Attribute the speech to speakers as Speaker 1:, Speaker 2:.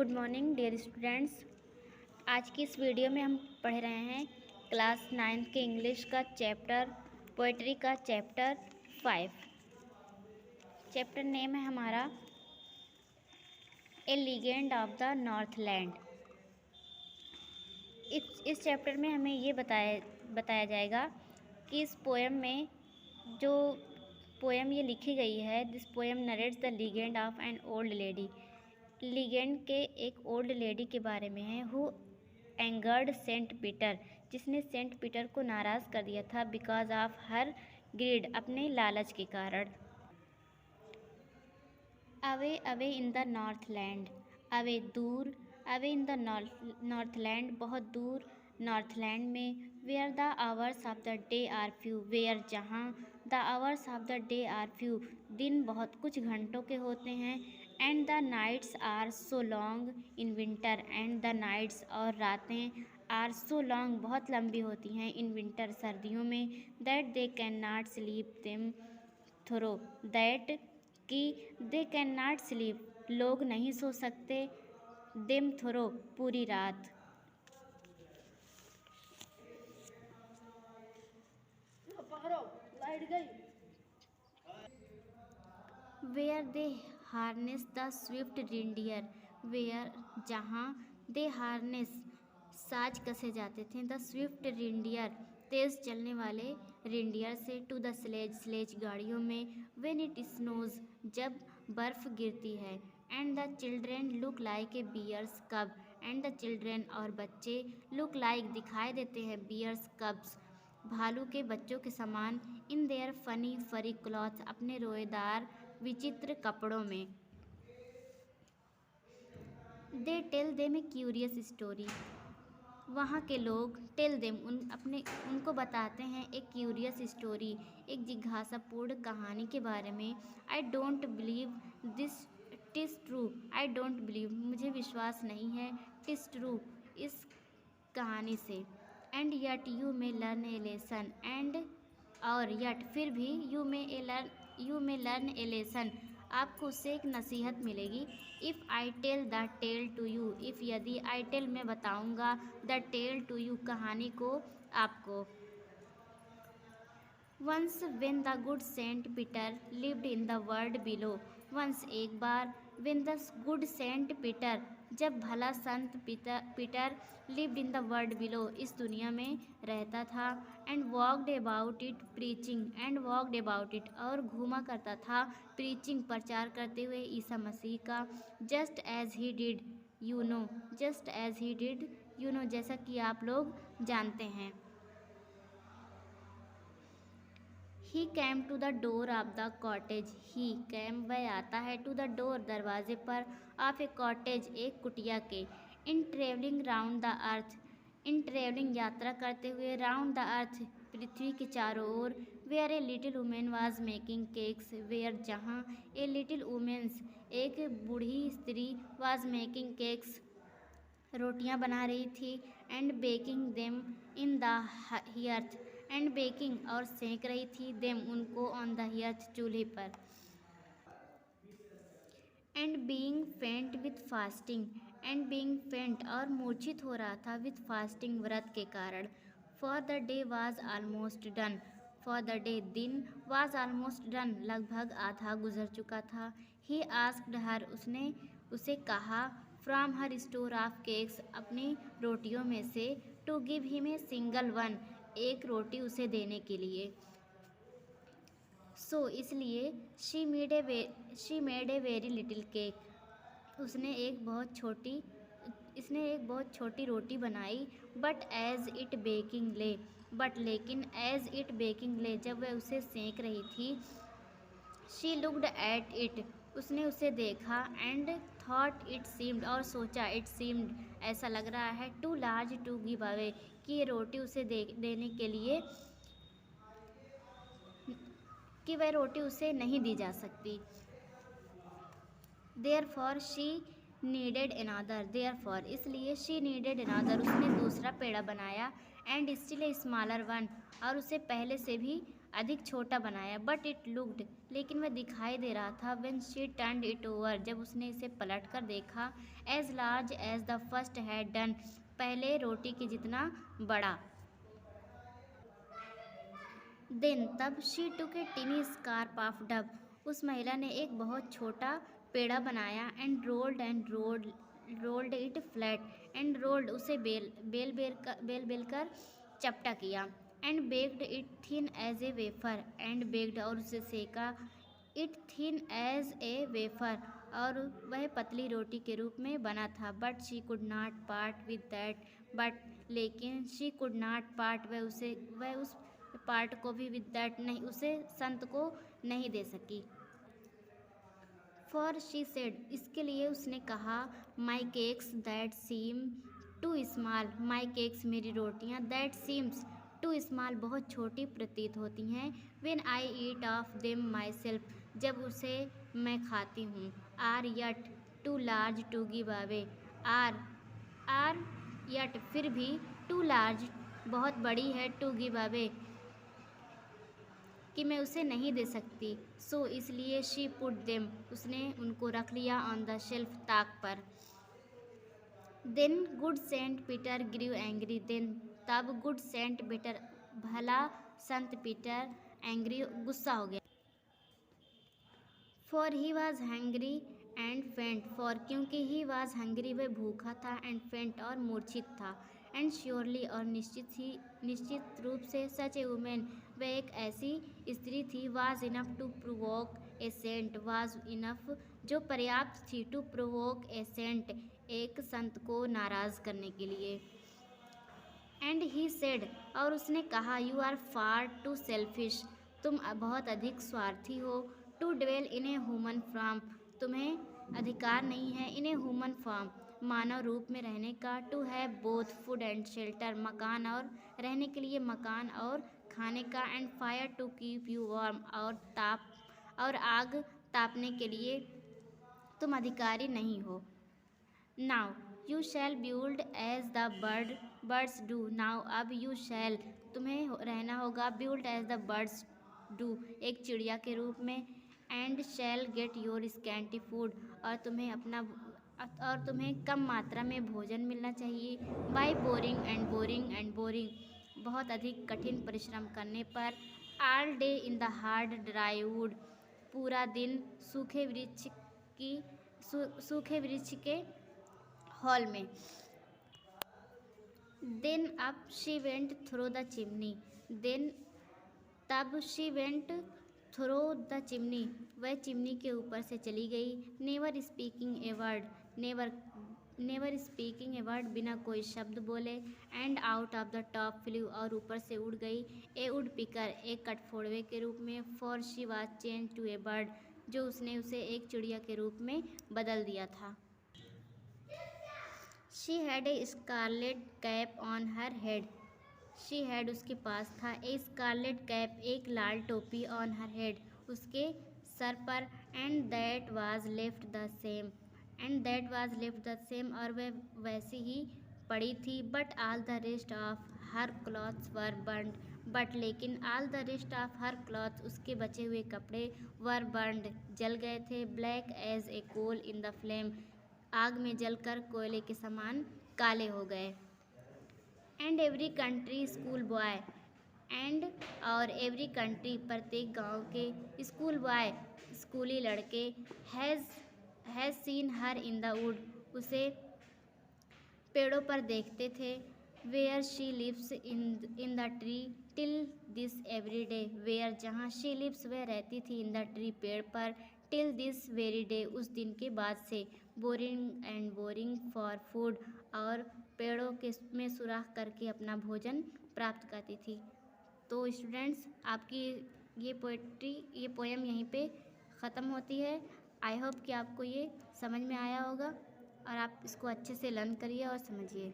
Speaker 1: Good morning dear students. आज की इस वीडियो में हम पढ़ रहे हैं क्लास 9 के इंग्लिश का चैप्टर पोएट्री का चैप्टर 5। चैप्टर नेम है हमारा ए लीजेंड ऑफ द नॉर्थलैंड। इस चैप्टर में हमें ये बताया जाएगा कि इस पोएम में जो पोएम ये लिखी गई है, this poem narrates the legend of an old lady. Legend के एक ओल्ड लेडी के बारे में है, हु एंगर्ड सेंट पीटर, जिसने सेंट पीटर को नाराज़ कर दिया था, बिकॉज ऑफ हर ग्रीड, अपने लालच के कारण। Away away in the Northland, away दूर, अवे इन द नॉर्थलैंड बहुत दूर, नॉर्थलैंड में, where the hours of the day are few, where जहाँ, the hours of the day are few दिन बहुत कुछ घंटों के होते हैं, and the nights are so long in winter, and the nights और रातें आर सो लॉन्ग बहुत लंबी होती हैं, इन विंटर सर्दियों में, that they can not sleep them through, that कि दे कैन नॉट स्लीप लोग नहीं सो सकते, देम थ्रो पूरी रात। Where they harness the swift reindeer, where जहाँ, दे हार्नेस साज कसे जाते थे, द स्विफ्ट रिंडियर तेज़ चलने वाले रिंडियर से, टू द स्लेज स्लेज गाड़ियों में, व्हेन इट स्नोज जब बर्फ़ गिरती है, and the children look like a bear's cub, and the children और बच्चे लुक लाइक दिखाई देते हैं, बियर्स कब्स भालू के बच्चों के समान, in their funny furry clothes अपने रोएदार विचित्र कपड़ों में, they tell them a curious story वहाँ के लोग, टेल देम उनको बताते हैं, एक क्यूरियस स्टोरी एक जिज्ञासापूर्ण कहानी के बारे में, I don't believe this TISS true, I don't believe मुझे विश्वास नहीं है, टिस ट्रू इस कहानी से, and yet you may learn A lesson, and और यट फिर भी, you may learn A lesson आपको उससे एक नसीहत मिलेगी, if I tell the tell to you, if यदि आई टेल मैं बताऊँगा, द टेल टू यू कहानी को आपको। Once when the good Saint Peter lived in the world below, once एक बार, when the good Saint Peter जब भला संत Peter lived in the world below इस दुनिया में रहता था, and walked about it preaching, and walked about it और घूमा करता था, प्रीचिंग प्रचार करते हुए ईसा मसीह का, just as he did you know, just as he did you know जैसा कि आप लोग जानते हैं। He came to the door of the cottage, he came वह आता है, टू द डोर दरवाजे पर, ऑफ ए कॉटेज एक कुटिया के, in travelling round the earth, in travelling यात्रा करते हुए, राउंड द अर्थ पृथ्वी के चारों ओर, where a little women was making cakes, where जहाँ, ए लिटिल वुमेन्स एक बूढ़ी स्त्री, वाज मेकिंग केक्स रोटियां बना रही थी, and baking them in the hearth, and baking और सेंक रही थी, देम उनको, ऑन द हियर्थ चूल्हे पर, एंड बीइंग फेंट विथ फास्टिंग, एंड बीइंग फेंट और मूर्छित हो रहा था, विथ फास्टिंग व्रत के कारण, for the day was almost done, for the day दिन, वाज ऑलमोस्ट डन लगभग आधा गुजर चुका था, ही आस्क्ड हर उसने उसे कहा, from her store of cakes अपनी रोटियों में से, to give him a single one एक रोटी उसे देने के लिए, सो इसलिए, she made a very little cake उसने एक बहुत छोटी रोटी बनाई, but as it baking lay, but लेकिन एज इट बेकिंग ले जब वह उसे सेंक रही थी, शी लुक्ड एट इट उसने उसे देखा, एंड थॉट इट सीम्ड और सोचा, इट सीम्ड ऐसा लग रहा है, too large to give away कि ये रोटी उसे देने के लिए, कि वह रोटी उसे नहीं दी जा सकती, therefore she needed another, therefore इसलिए, शी नीडेड अनदर उसने दूसरा पेड़ा बनाया, and still a smaller one और उसे पहले से भी अधिक छोटा बनाया। बट इट लुक्ड, लेकिन वह दिखाई दे रहा था। When she turned it over, जब उसने इसे पलट कर देखा, as large as the first had done, पहले रोटी के जितना बड़ा। देन, तब, she took a tiny scrap of dough, उस महिला ने एक बहुत छोटा पेड़ा बनाया। And rolled it flat, and rolled, उसे बेल कर चपटा किया। And baked it thin as a wafer, and baked, और उसे सेका, it thin as a wafer, और वह पतली रोटी के रूप में बना था। But she could not part with that, but, लेकिन, शी कुड नॉट पार्ट, वह उस पार्ट को भी विद दैट, नहीं, उसे संत को नहीं दे सकी। फॉर शी सेड, इसके लिए उसने कहा, my cakes that seem too small, my cakes, मेरी रोटियां, दैट सीम्स टू स्मॉल, बहुत छोटी प्रतीत होती हैं। When I eat of them myself, जब उसे मैं खाती हूँ। Are yet too large to give away, are yet, फिर भी, टू लार्ज, बहुत बड़ी है, टू गिव अवे, कि मैं उसे नहीं दे सकती। सो, इसलिए, शी पुट देम, उसने उनको रख लिया, ऑन द शेल्फ, ताक पर। Then good Saint Peter grew angry, then, तब, गुड सेंट पीटर, भला संत पीटर, एंग्री, गुस्सा हो गया। For he was hungry and faint, for, क्योंकि, ही वॉज हंग्री, वह भूखा था, एंड फेंट, और मूर्छित था। एंड श्योरली, और निश्चित रूप से, सच ए वुमेन, वह एक ऐसी स्त्री थी, was enough to provoke a saint, was enough, जो पर्याप्त थी, टू प्रोवोक ए सेंट, एक संत को नाराज करने के लिए। एंड ही सेड, और उसने कहा, you are far too selfish, तुम बहुत अधिक स्वार्थी हो। To dwell in a human form, तुम्हें अधिकार नहीं है, इन ए ह्यूमन फॉर्म, मानव रूप में रहने का। To have both food and shelter, मकान और रहने के लिए मकान और खाने का। And fire to keep you warm, और आग तापने के लिए तुम अधिकारी नहीं हो। Now you shall build as the birds do, now, अब, यू शैल, तुम्हें रहना होगा, build as the birds do, एक चिड़िया के रूप में। And shall get your scanty food, और तुम्हें कम मात्रा में भोजन मिलना चाहिए। बाय बोरिंग एंड बोरिंग, बहुत अधिक कठिन परिश्रम करने पर। All day in the hard dry wood, पूरा दिन सूखे वृक्ष के हॉल में। Then, up, she went through the chimney, then, तब, she went through the chimney, वह चिमनी के ऊपर से चली गई। Never speaking a word, never speaking a word, बिना कोई शब्द बोले। And out of the top flue, और ऊपर से उड़ गई। ए वुड पिकर, एक कटफोड़वे के रूप में। For she was change to a bird, जो उसने उसे एक चिड़िया के रूप में बदल दिया था। She had a scarlet cap on her head, she had, उसके पास था, ए स्कारलेट कैप, एक लाल टोपी, ऑन हर हेड, उसके सर पर। And that was left the same, और वह वैसी ही पड़ी थी। But all the rest of her clothes were burned, but, लेकिन, all the rest of her cloth, उसके बचे हुए कपड़े, वर बर्न्ड, जल गए थे। Black as A coal in the flame, आग में जलकर कोयले के समान काले हो गए। And every country school boy, and, और एवरी कंट्री, प्रत्येक गांव के, स्कूल बॉय, स्कूली लड़के, has seen her in the wood, उसे पेड़ों पर देखते थे। Where she lives in the tree till this every day, where, जहाँ, शी लिव्स, वह रहती थी, इन द ट्री, पेड़ पर, टिल दिस वेरी डे, उस दिन के बाद से। बोरिंग फॉर फूड, और पेड़ों के में सुराख करके अपना भोजन प्राप्त करती थी। तो स्टूडेंट्स, आपकी ये पोएम यहीं पे ख़त्म होती है। आई होप कि आपको ये समझ में आया होगा, और आप इसको अच्छे से लर्न करिए और समझिए।